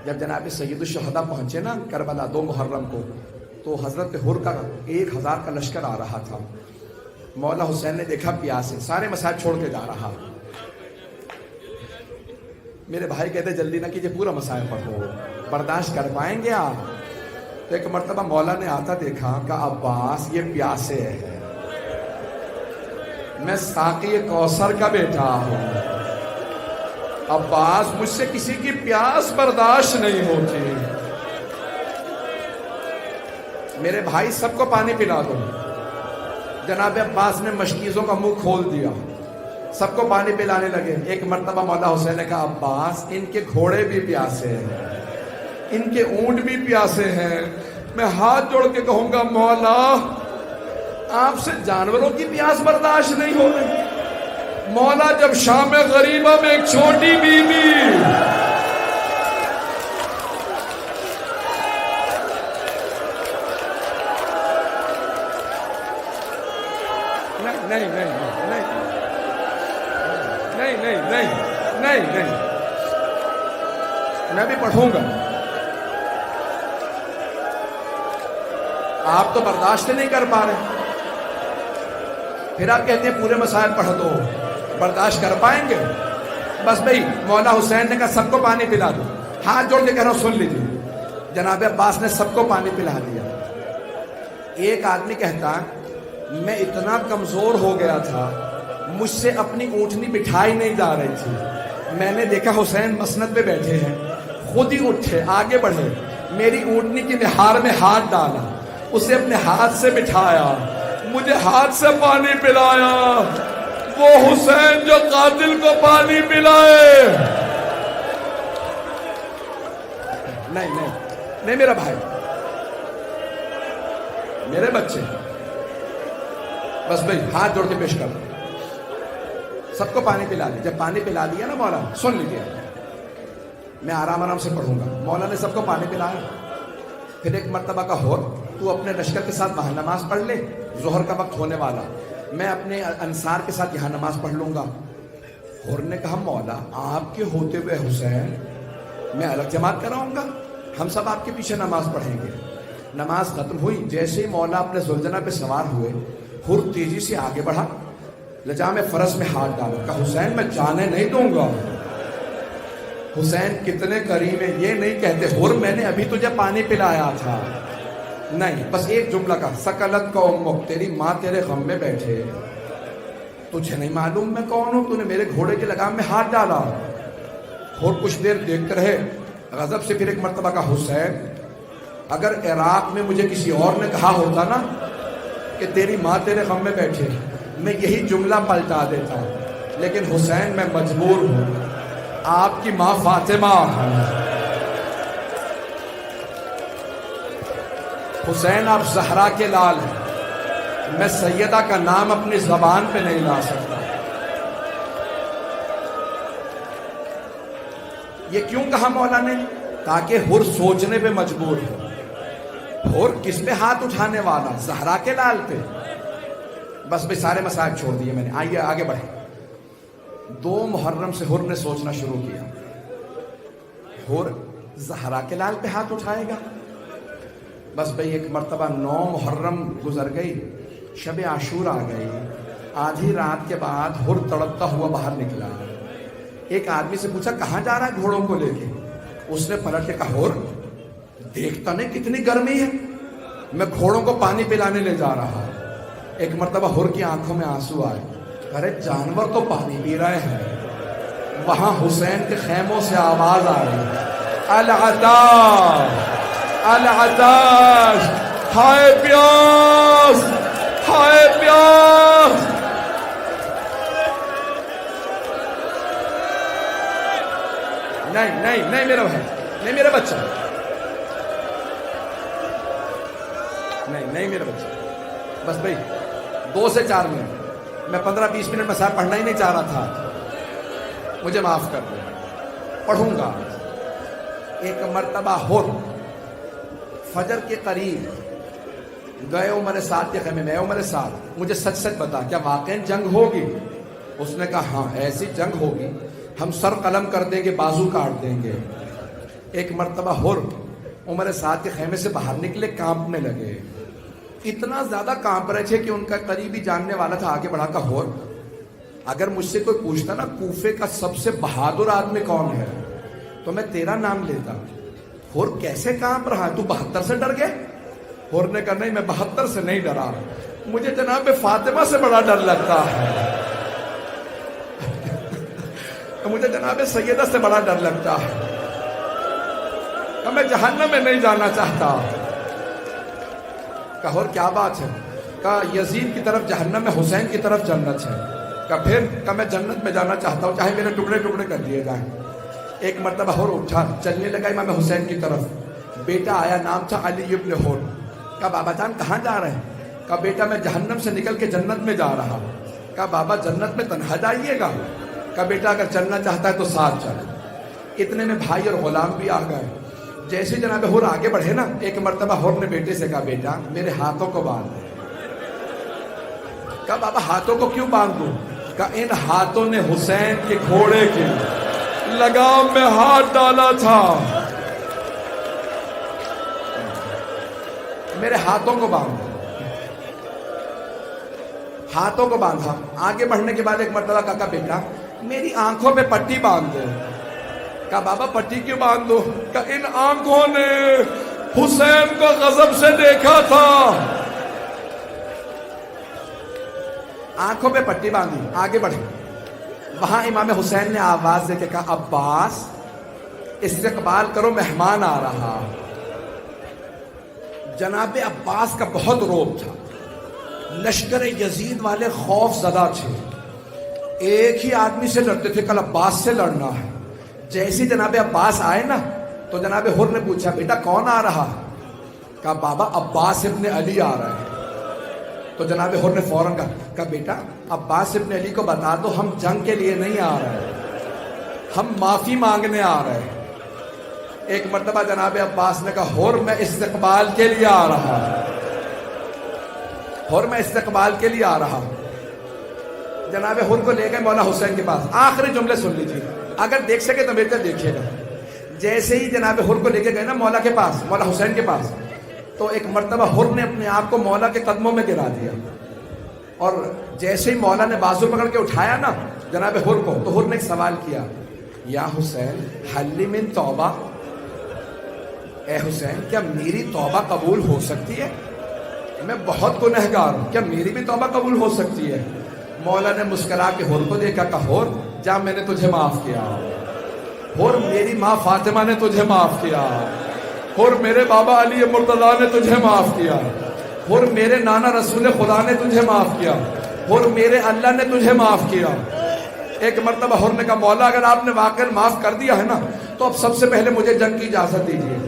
جب جناب سید الشہداء پہنچے نا کربلا 2 محرم کو، تو حضرت حر کا 1000 کا لشکر آ رہا تھا۔ مولا حسین نے دیکھا پیاس ہے، سارے مسائل چھوڑ کے جا رہا۔ میرے بھائی کہتے جلدی نہ کیجیے، پورا مسائل پڑھو، برداشت کر پائیں گے آپ؟ تو ایک مرتبہ مولا نے آتا دیکھا کہ عباس یہ پیاسے ہے، میں ساقی کوثر کا بیٹا ہوں، عباس مجھ سے کسی کی پیاس برداشت نہیں ہوتی، میرے بھائی سب کو پانی پلا دو۔ جناب عباس نے مشکیزوں کا منہ کھول دیا، سب کو پانی پلانے لگے۔ ایک مرتبہ مولا حسین نے کہا عباس ان کے گھوڑے بھی پیاسے ہیں، ان کے اونٹ بھی پیاسے ہیں، میں ہاتھ جوڑ کے کہوں گا مولا آپ سے جانوروں کی پیاس برداشت نہیں ہو رہی۔ مولا جب شام غریبہ میں ایک چھوٹی بیوی نہیں نہیں نہیں نہیں نہیں نہیں نہیں نہیں میں بھی پڑھوں گا، آپ تو برداشت نہیں کر پا رہے، پھر آپ کہتے ہیں پورے مسائل پڑھ دو، برداشت کر پائیں گے؟ بس بھئی مولا حسین نے کہا سب کو پانی پلا دو، ہاتھ جوڑ کے کہہ رہا ہوں سن لیجیے۔ جناب عباس نے سب کو پانی پلا دیا۔ ایک آدمی کہتا میں اتنا کمزور ہو گیا تھا، مجھ سے اپنی اونٹنی بٹھائی نہیں جا رہی تھی، میں نے دیکھا حسین مسند پہ بیٹھے ہیں، خود ہی اٹھے آگے بڑھے، میری اونٹنی کی نہار میں ہاتھ ڈالا، اسے اپنے ہاتھ سے بٹھایا، مجھے ہاتھ سے پانی پلایا، وہ حسین جو قاتل کو پانی پلائے۔ نہیں نہیں نہیں میرا بھائی، میرے بچے، بس بھائی ہاتھ جوڑ کے پیش کر دو، سب کو پانی پلا دیا۔ جب پانی پلا دیا نا مولا، سن لیجیے میں آرام آرام سے پڑھوں گا۔ مولا نے سب کو پانی پلایا، پھر ایک مرتبہ کا ہور تو اپنے لشکر کے ساتھ وہاں نماز پڑھ لے، ظہر کا وقت ہونے والا، میں اپنے انصار کے ساتھ یہاں نماز پڑھ لوں گا۔ ہور نے کہا مولا آپ کے ہوتے ہوئے حسین میں الگ جماعت کراؤں گا، ہم سب آپ کے پیچھے نماز پڑھیں گے۔ نماز ختم ہوئی، جیسے ہی مولا اپنے زلجنہ پہ سوار ہوئے، ہر تیزی سے آگے بڑھا، لجام فرس میں ہاتھ ڈالا، کہا حسین میں جانے نہیں دوں گا۔ حسین کتنے کریم ہیں، یہ نہیں کہتے ہر میں نے ابھی تجھے پانی پلایا تھا، نہیں، بس ایک جملہ کا سکلت کا امک، تیری ماں تیرے غم میں بیٹھے، تجھے نہیں معلوم میں کون ہوں، تو نے میرے گھوڑے کے لگام میں ہاتھ ڈالا۔ اور کچھ دیر دیکھتے رہے، غضب سے پھر ایک مرتبہ کا حسین اگر عراق میں مجھے کسی اور نے کہا ہوتا نا کہ تیری ماں تیرے غم میں بیٹھے، میں یہی جملہ پلٹا دیتا، لیکن حسین میں مجبور ہوں، آپ کی ماں فاطمہ حسین آپ زہرا کے لال ہیں، میں سیدہ کا نام اپنی زبان پہ نہیں لا سکتا۔ یہ کیوں کہا مولا نے؟ تاکہ ہر سوچنے پہ مجبور ہو، ہر کس پہ ہاتھ اٹھانے والا؟ زہرا کے لال پہ۔ بس بھی سارے مسائل چھوڑ دیے میں نے، آئیے آگے بڑھیں۔ 2 محرم سے ہر نے سوچنا شروع کیا، ہر زہرا کے لال پہ ہاتھ اٹھائے گا؟ بس بھئی ایک مرتبہ 9 محرم گزر گئی، شب عاشور آ گئی، آدھی رات کے بعد ہر تڑپتا ہوا باہر نکلا۔ ایک آدمی سے پوچھا کہاں جا رہا ہے گھوڑوں کو لے کے؟ اس نے پلٹ کے کہا ہر دیکھتا نہیں کتنی گرمی ہے، میں گھوڑوں کو پانی پلانے لے جا رہا۔ ایک مرتبہ ہر کی آنکھوں میں آنسو آئے، ارے جانور تو پانی پی رہے ہیں۔ وہاں حسین کے خیموں سے آواز آ رہی، العطاش العطاش، ہائے پیاس ہائے پیاس۔ نہیں نہیں نہیں میرا بھائی، نہیں میرا بچہ، نہیں نہیں میرا بچہ، بس بھائی 2 سے 4 منٹ، میں 15-20 منٹ میں صاحب پڑھنا ہی نہیں چاہ رہا تھا، مجھے معاف کر دیں، پڑھوں گا۔ ایک مرتبہ ہر فجر کے قریب گئے عمر سعد کے خیمے میں، عمر سعد مجھے سچ سچ بتا کیا واقعی جنگ ہوگی؟ اس نے کہا ہاں ایسی جنگ ہوگی، ہم سر قلم کر دیں گے، بازو کاٹ دیں گے۔ ایک مرتبہ ہر عمر سعد کے خیمے سے باہر نکلے، کانپنے لگے، اتنا زیادہ کانپ رہے تھے کہ ان کا قریبی جاننے والا تھا، آگے بڑھا کہا ہر اگر مجھ سے کوئی پوچھتا نا کوفے کا سب سے بہادر آدمی کون ہے تو میں تیرا نام لیتا۔ ہر کیسے کانپ رہا ہے، تو 72 سے ڈر گئے؟ ہر نے کہا نہیں، میں 72 سے نہیں ڈرا، مجھے جناب فاطمہ سے بڑا ڈر لگتا ہے، مجھے جناب سیدہ سے بڑا ڈر لگتا ہے، میں جہنم میں نہیں جانا چاہتا۔ کہا اور کیا بات ہے؟ کہا یزید کی طرف جہنم میں، حسین کی طرف جنت ہے۔ کہا پھر؟ کہا میں جنت میں جانا چاہتا ہوں، چاہے میرے ٹکڑے ٹکڑے کر دیے جائیں۔ ایک مرتبہ ہور اٹھا، چلنے لگا امام حسین کی طرف، بیٹا آیا، نام تھا علی ابن ہور۔ کہا بابا جان کہاں جا رہے ہیں؟ کہا بیٹا میں جہنم سے نکل کے جنت میں جا رہا۔ کہا بابا جنت میں تنہا جائیے گا؟ کہا بیٹا اگر چلنا چاہتا ہے تو ساتھ چل۔ اتنے میں بھائی اور غلام بھی آ گئے۔ جیسے جناب ہور آگے بڑھے نا، ایک مرتبہ ہور نے بیٹے سے کہا بیٹا میرے ہاتھوں کو باندھ دے۔ کہا بابا ہاتھوں کو کیوں باندھ دوں؟ کہا ان ہاتھوں نے حسین کے گھوڑے کے لگام میں ہاتھ ڈالا تھا، میرے ہاتھوں کو باندھ۔ ہاتھوں کو باندھا۔ آگے بڑھنے کے بعد ایک مرتبہ کہا بیٹا میری آنکھوں پہ پٹی باندھ دے۔ کہا بابا پٹی کیوں باندھ دو؟ کہا ان آنکھوں نے حسین کو غضب سے دیکھا تھا۔ آنکھوں پہ پٹی باندھی، آگے بڑھے۔ وہاں امام حسین نے آواز دے کے کہا عباس استقبال کرو، مہمان آ رہا۔ جناب عباس کا بہت روب تھا، لشکر یزید والے خوف زدہ تھے، ایک ہی آدمی سے لڑتے تھے، کل عباس سے لڑنا ہے۔ جیسے جناب عباس آئے نا تو جناب ہر نے پوچھا بیٹا کون آ رہا؟ کہا بابا عباس ابن علی آ رہا ہے۔ تو جناب ہر نے فوراً کہا بیٹا عباس ابن علی کو بتا دو ہم جنگ کے لیے نہیں آ رہے، ہم معافی مانگنے آ رہے ہیں۔ ایک مرتبہ جناب عباس نے کہا ہر میں استقبال کے لیے آ رہا، ہر میں استقبال کے لیے آ رہا۔ جناب ہر کو لے گئے مولا حسین کے پاس۔ آخری جملے سن لیجیے، اگر دیکھ سکے تو میرے دیکھیے گا۔ جیسے ہی جناب ہر کو لے کے گئے نا مولا کے پاس، مولا حسین کے پاس، تو ایک مرتبہ ہر نے اپنے آپ کو مولا کے قدموں میں گرا دیا، اور جیسے ہی مولا نے بازو پکڑ کے اٹھایا نا جناب ہر کو، تو ہر نے ایک سوال کیا، یا حسین حل من توبہ، اے حسین کیا میری توبہ قبول ہو سکتی ہے؟ میں بہت گنہگار ہوں، کیا میری بھی توبہ قبول ہو سکتی ہے؟ مولا نے مسکرا کے ہر کو دیکھا، کہا ہر جا میں نے تجھے معاف کیا، ہر میری ماں فاطمہ نے تجھے معاف کیا، ہر میرے بابا علی مرتضیٰ نے تجھے معاف کیا، ہر میرے نانا رسول خدا نے تجھے معاف کیا، ہر میرے اللہ نے تجھے معاف کیا۔ ایک مرتبہ ہر نے کہا مولا اگر آپ نے واقعی معاف کر دیا ہے نا تو اب سب سے پہلے مجھے جنگ کی اجازت دیجیے۔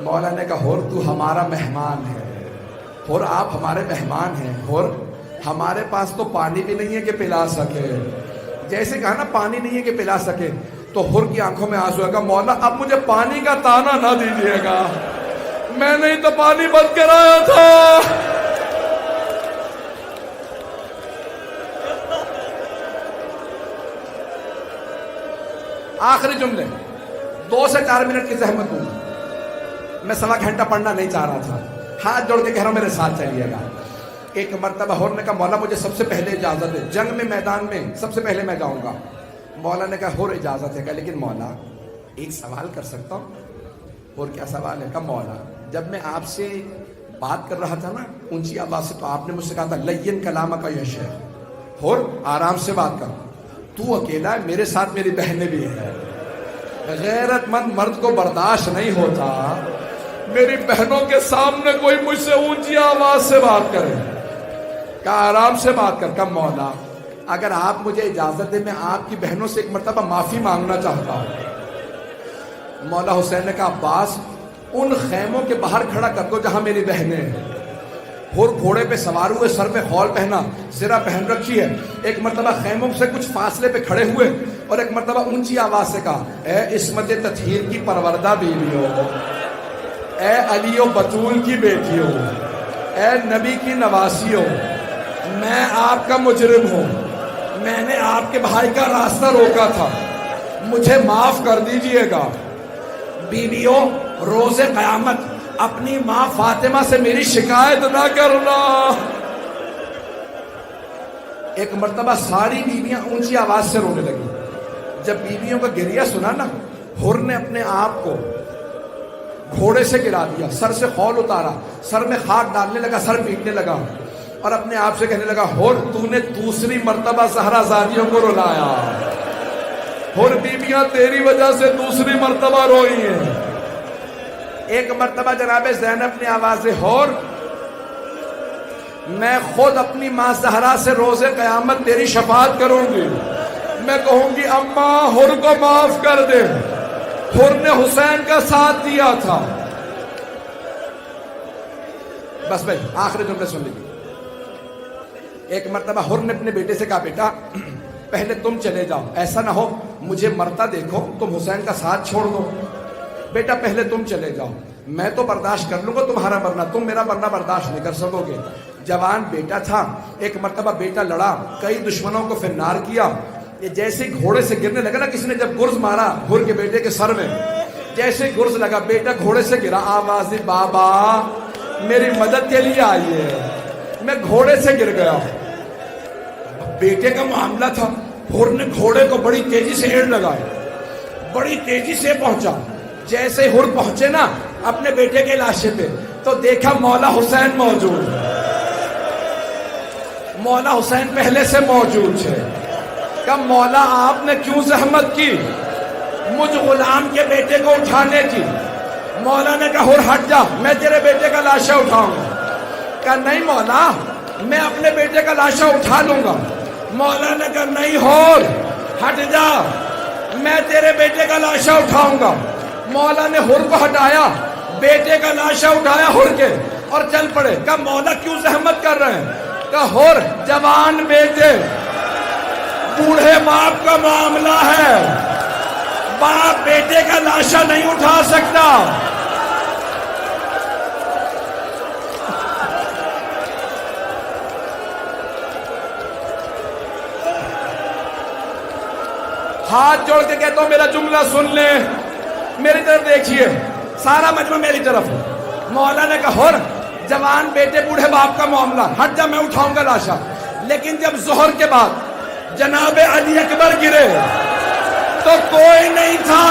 مولا نے کہا ہر تو ہمارا مہمان ہے، ہر آپ ہمارے مہمان ہیں، ہر ہمارے پاس تو پانی بھی نہیں ہے کہ پلا سکے۔ جیسے کہا نا پانی نہیں ہے کہ پلا سکے، تو ہر کی آنکھوں میں آنسو آئے گا، مولا اب مجھے پانی کا تانا نہ دیجیے گا، میں نے تو پانی بند کرایا تھا۔ آخری جملے 2 سے 4 منٹ کی زحمت دوں، میں 1.25 گھنٹہ پڑھنا نہیں چاہ رہا تھا، ہاتھ جوڑ کے کہہ رہا ہوں میرے ساتھ چلیے گا۔ ایک مرتبہ ہر نے کہا مولا مجھے سب سے پہلے اجازت ہے، جنگ میں میدان میں سب سے پہلے میں جاؤں گا۔ مولا نے کہا ہر اجازت ہے، کہا لیکن مولا ایک سوال کر سکتا ہوں؟ اور کیا سوال ہے؟ کہا مولا جب میں آپ سے بات کر رہا تھا نا اونچی آواز سے، تو آپ نے مجھ سے کہا تھا لین کلامک یا شیخ، ہر آرام سے بات کر، تو اکیلا ہے، میرے ساتھ میری بہنیں بھی ہیں، غیرت مند مرد کو برداشت نہیں ہوتا میری بہنوں کے سامنے کوئی مجھ سے اونچی آواز سے بات کرے، کہا آرام سے بات کر۔ کہا مولا اگر آپ مجھے اجازت دیں میں آپ کی بہنوں سے ایک مرتبہ معافی مانگنا چاہتا ہوں۔ مولا حسین نے کہا عباس ان خیموں کے باہر کھڑا کر دو جہاں میری بہنیں ہیں۔ ہر گھوڑے پہ سوار ہوئے، سر پہ خول پہنا، زرہ پہن رکھی ہے، ایک مرتبہ خیموں سے کچھ فاصلے پہ کھڑے ہوئے اور ایک مرتبہ اونچی آواز سے کہا اے عصمت تطہیر کی پروردہ بیویوں، اے علی و بطول کی بیٹیوں، اے نبی کی نواسیوں، میں آپ کا مجرم ہوں، میں نے آپ کے بھائی کا راستہ روکا تھا، مجھے معاف کر دیجئے گا۔ بیویوں روز قیامت اپنی ماں فاطمہ سے میری شکایت نہ کرنا. ایک مرتبہ ساری بیویاں اونچی آواز سے رونے لگی. جب بیویوں کا گریہ سنا نا، حر نے اپنے آپ کو گھوڑے سے گرا دیا، سر سے خول اتارا، سر میں خاک ڈالنے لگا، سر پیٹنے لگا اور اپنے آپ سے کہنے لگا، حر تو نے دوسری مرتبہ زہرا زادیوں کو رلایا. حر بیویاں تیری وجہ سے دوسری مرتبہ روئی ہیں. ایک مرتبہ جناب زینب نے آواز دے، حر میں خود اپنی ماں زہرا سے روز قیامت تیری شفاعت کروں گی. میں کہوں گی اماں حر کو معاف کر دے، حر نے حسین کا ساتھ دیا تھا. بس بھائی آخری جملے سن لیجیے. ایک مرتبہ حر نے اپنے بیٹے سے کہا، بیٹا پہلے تم چلے جاؤ، ایسا نہ ہو مجھے مرتا دیکھو تم حسین کا ساتھ چھوڑ دو. بیٹا پہلے تم چلے جاؤ، میں تو برداشت کر لوں گا تمہارا مرنا، تم میرا مرنا برداشت نہیں کر سکو گے. جوان بیٹا تھا. ایک مرتبہ بیٹا لڑا، کئی دشمنوں کو فنار کیا. یہ جیسے گھوڑے سے گرنے لگا نا، کسی نے جب گرز مارا حر کے بیٹے کے سر میں، جیسے گرز لگا بیٹا گھوڑے سے گرا. آواز دی، بابا میری مدد کے لیے آئیے، میں گھوڑے سے گر گیا. بیٹے کا معاملہ تھا. حر نے گھوڑے کو بڑی تیزی سے ایڑ لگائی، بڑی تیزی سے پہنچا. جیسے حر پہنچے نا اپنے بیٹے کے لاشے پہ، تو دیکھا مولا حسین موجود. مولا حسین پہلے سے موجود ہے. کہ مولا آپ نے کیوں زحمت کی مجھ غلام کے بیٹے کو اٹھانے کی؟ مولا نے کہا، حر ہٹ جا، میں تیرے بیٹے کا لاشا اٹھاؤں گا. کہا نہیں مولا، میں اپنے بیٹے کا لاشا اٹھا لوں گا. مولا نے کہا نہیں حر ہٹ جا، میں تیرے بیٹے کا لاشا اٹھاؤں گا. مولا نے حر کو ہٹایا، بیٹے کا لاشا اٹھایا حر کے اور چل پڑے. کہا مولا کیوں زحمت کر رہے ہیں؟ کہا حر جوان بیٹے، بوڑھے باپ کا معاملہ ہے، باپ بیٹے کا لاشا نہیں اٹھا سکتا. ہاتھ جوڑ کے کہتا ہوں میرا جملہ سن لیں، میری طرف دیکھیے، سارا مجمع میری طرف ہے. مولا نے کہا حر جوان بیٹے بوڑھے باپ کا معاملہ، ہٹ جا میں اٹھاؤں گا لاشا. لیکن جب ظہر کے بعد جناب علی اکبر گرے تو کوئی نہیں تھا